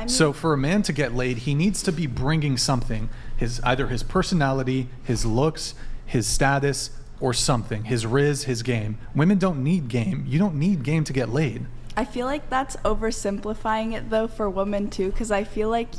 So for a man to get laid, he needs to be bringing something, either his personality, his looks, his status, or something, his riz, his game. Women don't need game. You don't need game to get laid. I feel like that's oversimplifying it though for women too, because I feel like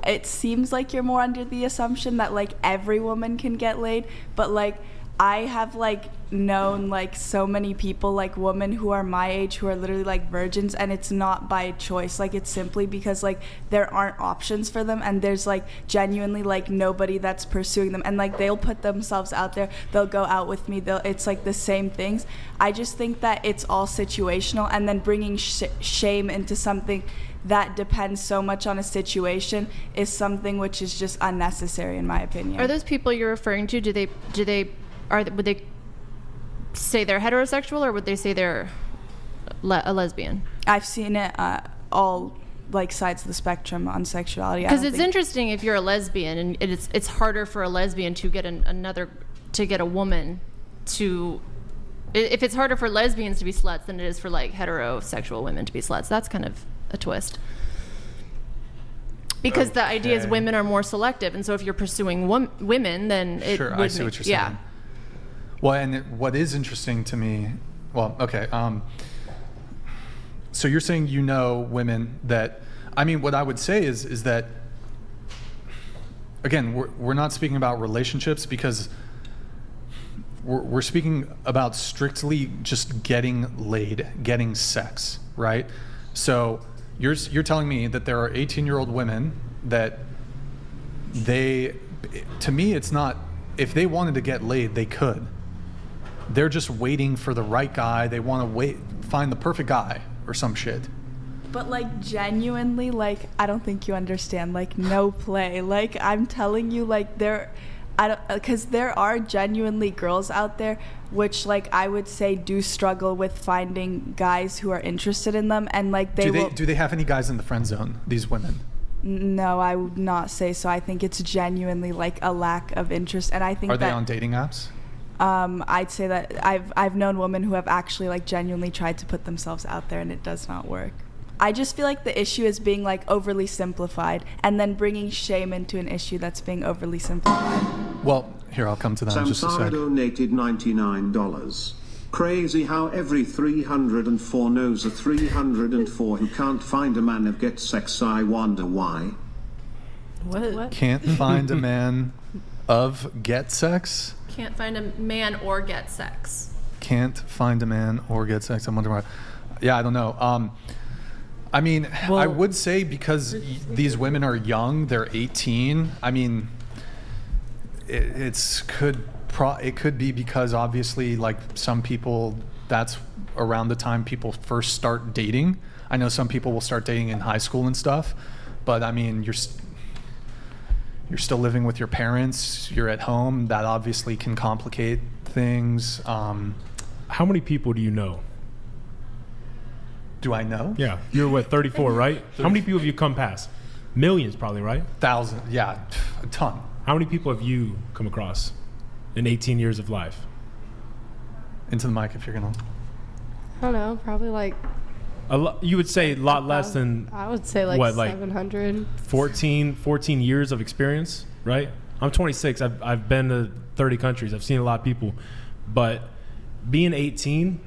it seems like you're more under the assumption that like every woman can get laid, but like I have like known like so many people, like women who are my age who are literally like virgins, and it's not by choice. Like it's simply because like there aren't options for them, and there's like genuinely like nobody that's pursuing them, and like they'll put themselves out there, they'll go out with me, it's like the same things. I just think that it's all situational, and then bringing shame into something that depends so much on a situation is something which is just unnecessary in my opinion. Are those people you're referring to, would they say they're heterosexual, or would they say they're a lesbian? I've seen it all like sides of the spectrum on sexuality. Because it's interesting if you're a lesbian, and it's harder for a lesbian to get a woman to. If it's harder for lesbians to be sluts than it is for like heterosexual women to be sluts, that's kind of a twist. Because the idea is women are more selective, and so if you're pursuing women, then it sure, would I see what you're saying. Yeah. Well, and what is interesting to me, so you're saying women that, I mean, what I would say is that, again, we're not speaking about relationships, because we're speaking about strictly just getting laid, getting sex, right? So you're telling me that there are 18-year-old women that to me, it's not, if they wanted to get laid, they could. They're just waiting for the right guy. They want to find the perfect guy or some shit. But like genuinely, like I don't think you understand. Like no play. Like I'm telling you, like because there are genuinely girls out there which like I would say do struggle with finding guys who are interested in them, and like do they have any guys in the friend zone, these women? No, I would not say so. I think it's genuinely like a lack of interest, and I think are they on dating apps? I'd say that I've known women who have actually like genuinely tried to put themselves out there, and it does not work. I just feel like the issue is being like overly simplified, and then bringing shame into an issue that's being overly simplified. Well, here, I'll come to that in just a Samsara sec. donated $99. Crazy how every 304 knows a 304 who can't find a man of get sex. I wonder why. What? Can't find a man of get sex? Can't find a man or get sex. Can't find a man or get sex. I'm wondering why. Yeah, I don't know. I mean, well, I would say because these women are young, they're 18. I mean, it could be because obviously, like some people, that's around the time people first start dating. I know some people will start dating in high school and stuff, but I mean, you're still living with your parents. You're at home. That obviously can complicate things. How many people do you know? Do I know? Yeah, you're what, 34, right? How many people have you come past? Millions, probably, right? Thousands, yeah, a ton. How many people have you come across in 18 years of life? Into the mic if you're gonna. I don't know, probably like. You would say a lot less than. I would say like 700. 14 years of experience, right? I'm 26. I've been to 30 countries. I've seen a lot of people, but being 18.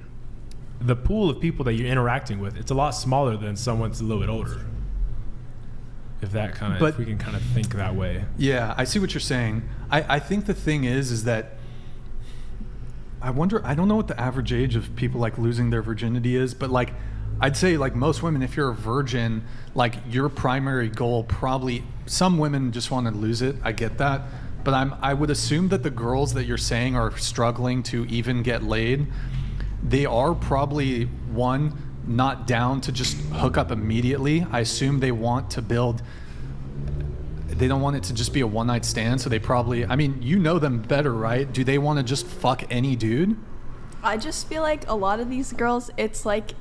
The pool of people that you're interacting with, it's a lot smaller than someone's a little bit older. If we can kind of think that way. Yeah, I see what you're saying. I think the thing is that I don't know what the average age of people like losing their virginity is, but like I'd say like most women, if you're a virgin, like your primary goal probably, some women just want to lose it. I get that. But I would assume that the girls that you're saying are struggling to even get laid, they are probably, one, not down to just hook up immediately. I assume they want to they don't want it to just be a one-night stand, so they probably, I mean, you know them better, right? Do they want to just fuck any dude? I just feel like a lot of these girls, it's like,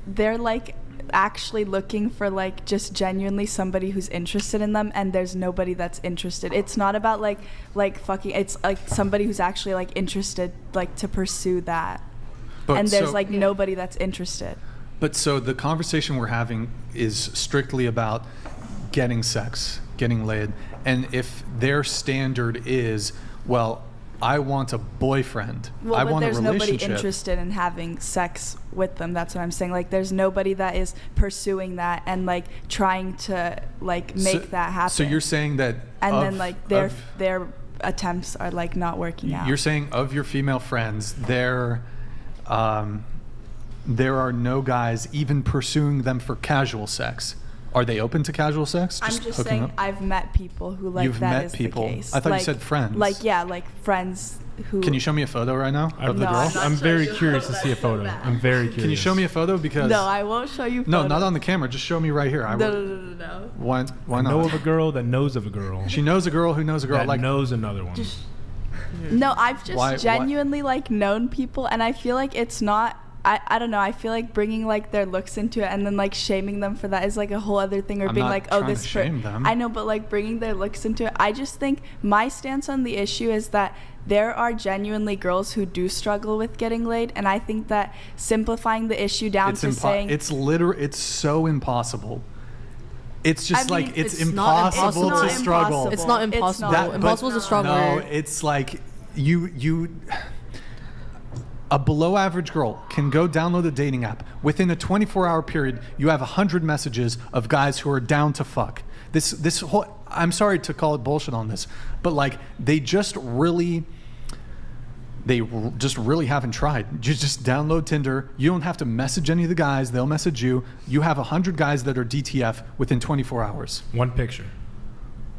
they're like actually looking for like just genuinely somebody who's interested in them, and there's nobody that's interested. It's not about like fucking, it's like somebody who's actually like interested like to pursue that, and there's nobody that's interested. But so the conversation we're having is strictly about getting sex, getting laid. And if their standard is, well, I want a boyfriend. I want a relationship. There's nobody interested in having sex with them. That's what I'm saying. Like, there's nobody that is pursuing that and like trying to like make that happen. So you're saying that, and then like their attempts are like not working out. You're saying of your female friends, there are no guys even pursuing them for casual sex. Are they open to casual sex? I'm just saying up? I've met people who like You've that met is people. the case. I thought like, you said friends. Like friends who. Can you show me a photo right now of the girl? I'm very curious to see a photo. I'm very curious. Can you show me a photo? Because no, I won't show you. No, not on the camera. Just show me right here. No. Why not? Know of a girl that knows of a girl. She knows a girl who knows a girl. That like knows another one. No, I've just genuinely like known people, and I feel like it's not. I don't know. I feel like bringing like their looks into it and then like shaming them for that is like a whole other thing. Or I'm being not like, oh, trying this. to shame them. I know, but like bringing their looks into it. I just think my stance on the issue is that there are genuinely girls who do struggle with getting laid, and I think that simplifying the issue down to saying it's so impossible. It's just it's impossible to struggle. It's not impossible. Impossible is a strong word. No, it's like you. A below average girl can go download a dating app. Within a 24-hour period, you have 100 messages of guys who are down to fuck. This whole, I'm sorry to call it bullshit on this, but like they just really haven't tried. You just download Tinder. You don't have to message any of the guys. They'll message you. You have 100 guys that are DTF within 24 hours. One picture.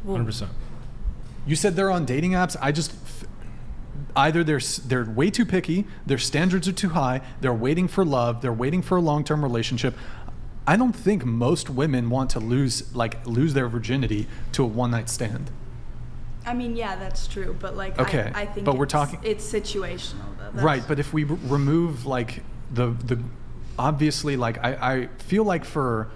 100%. You said they're on dating apps. Either they're way too picky, their standards are too high, they're waiting for love, they're waiting for a long-term relationship. I don't think most women want to lose their virginity to a one-night stand. I mean, yeah, that's true, but like okay. I think but we're talking it's situational though. Right, but if we remove like the obviously like I feel like for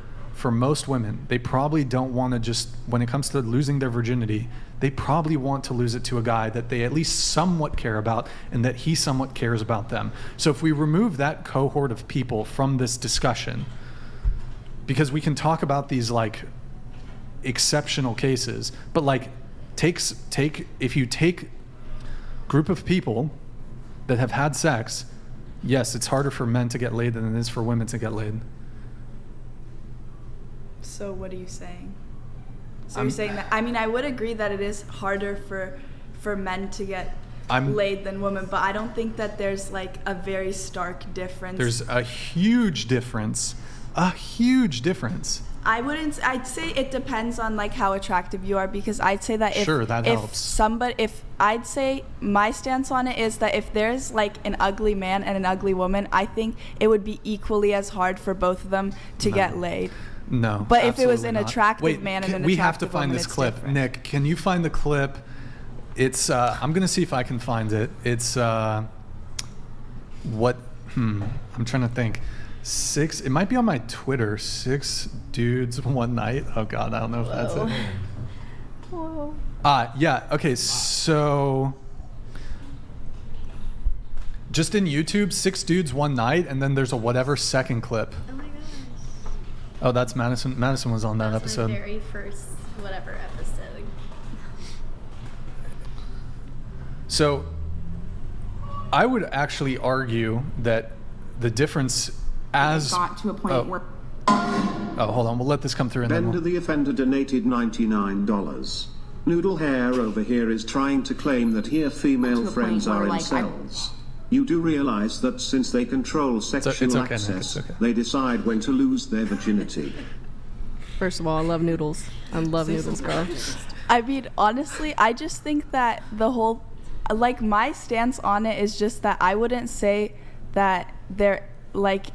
most women, they probably don't want to just, when it comes to losing their virginity, they probably want to lose it to a guy that they at least somewhat care about and that he somewhat cares about them. So if we remove that cohort of people from this discussion, because we can talk about these like exceptional cases, but like if you take group of people that have had sex, yes, it's harder for men to get laid than it is for women to get laid. So what are you saying? So you're saying that, I mean, I would agree that it is harder for men to get laid than women, but I don't think that there's like a very stark difference. There's a huge difference. I'd say it depends on like how attractive you are, because I'd say that if I'd say my stance on it is that if there's like an ugly man and an ugly woman, I think it would be equally as hard for both of them to get laid. No. But if it was an attractive man and an attractive woman, we have to find this clip. Different. Nick, can you find the clip? It's I'm going to see if I can find it. It's I'm trying to think. It might be on my Twitter. 6 dudes one night. Oh God, I don't know if that's it. Whoa. Yeah. Okay. So just in YouTube, 6 dudes one night, and then there's a whatever second clip. Oh my gosh. Oh, that's Madison. Madison was on that episode. The very first whatever episode. So I would actually argue that the difference got to a point where. Oh, hold on. We'll let this come through. Bender the Offender donated $99. Noodle Hair over here is trying to claim that here female friends are incels. You do realize that since they control sexual access, they decide when to lose their virginity. First of all, I love noodles. I love noodles, girl. I mean, honestly, I just think that the whole, like, my stance on it is just that I wouldn't say that they're, like,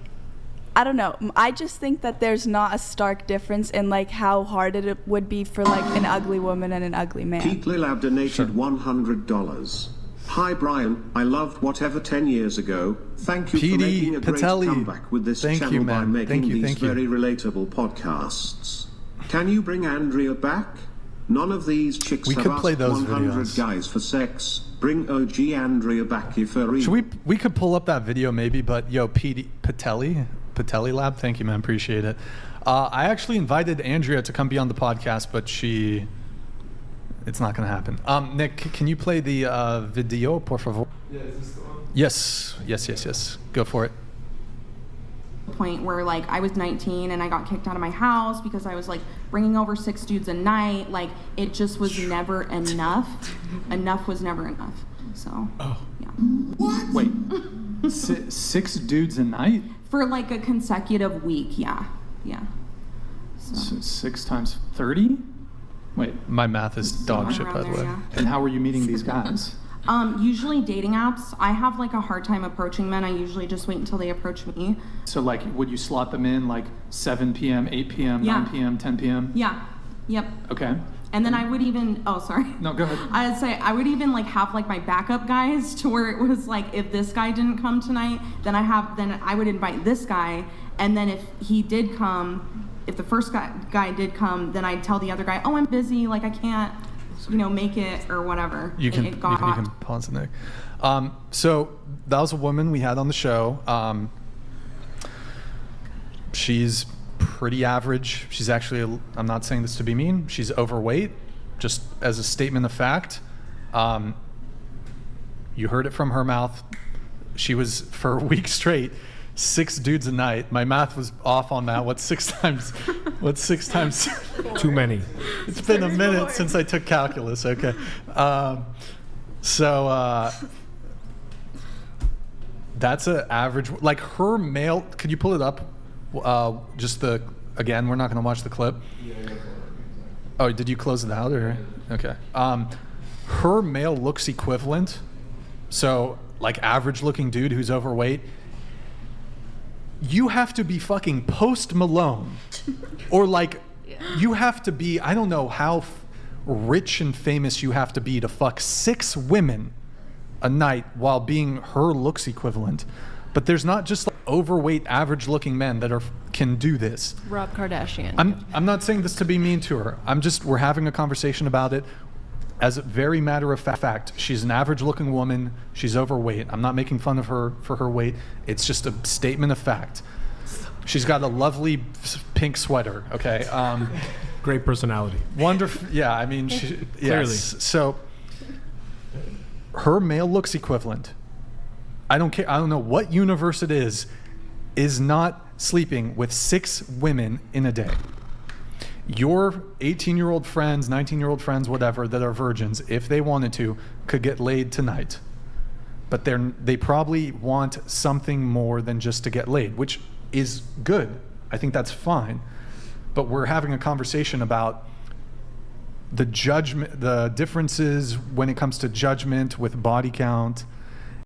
I don't know. I just think that there's not a stark difference in, like, how hard it would be for, like, an ugly woman and an ugly man. Pete Lillab donated $100. Hi Brian, I loved whatever 10 years ago. Thank you for making a great comeback with this channel by making these very relatable podcasts. Can you bring Andrea back? None of these chicks have asked 100 guys for sex. Bring OG Andrea back if for real. We could pull up that video maybe, but yo, Patelli, Patelli Lab. Thank you, man. Appreciate it. I actually invited Andrea to come be on the podcast, but it's not going to happen. Nick, can you play the video, por favor? Yeah, is this the one? Yes. Go for it. Point where like I was 19 and I got kicked out of my house because I was like bringing over 6 dudes a night. Like it just was never enough. Enough was never enough. So yeah. What? Wait, 6 dudes a night? For like a consecutive week, yeah. So 6 times 30? Wait, my math is dog shit, by the way. Yeah. and how were you meeting these guys? Usually dating apps. I have like a hard time approaching men. I usually just wait until they approach me. So like, would you slot them in like 7 p.m., 8 p.m., Yeah. 9 p.m., 10 p.m.? Yeah. Yep. Okay. And then I would even, No, go ahead. I'd say I would even like have like my backup guys to where it was like if this guy didn't come tonight, then I would invite this guy, and then if he did come, if the first guy did come, then I'd tell the other guy, oh, I'm busy, like I can't, make it or whatever. You can pause it, Nick. So that was a woman we had on the show. She's pretty average. She's actually, I'm not saying this to be mean, she's overweight, just as a statement of fact. You heard it from her mouth. She was, for a week straight, 6 dudes a night. My math was off on that. What's 6 times? Too many. It's been a minute since I took calculus. Okay. That's an average. Like her male. Could you pull it up? Again, we're not going to watch the clip. Oh, did you close it out or? Okay. Her male looks equivalent. So like average looking dude who's overweight. You have to be fucking Post Malone, or like you have to be, I don't know how rich and famous you have to be to fuck 6 women a night while being her looks equivalent. But there's not just like overweight, average-looking men that can do this. Rob Kardashian. I'm not saying this to be mean to her. We're having a conversation about it. As a very matter of fact, she's an average-looking woman. She's overweight. I'm not making fun of her for her weight. It's just a statement of fact. She's got a lovely pink sweater. Okay. Great personality. Wonderful. Yeah. I mean, Clearly. Yes. So her male looks equivalent. I don't care. I don't know what universe it is not sleeping with 6 women in a day. Your 18-year-old friends, 19-year-old friends, whatever, that are virgins, if they wanted to, could get laid tonight. But they probably want something more than just to get laid, which is good. I think that's fine. But we're having a conversation about the differences when it comes to judgment with body count,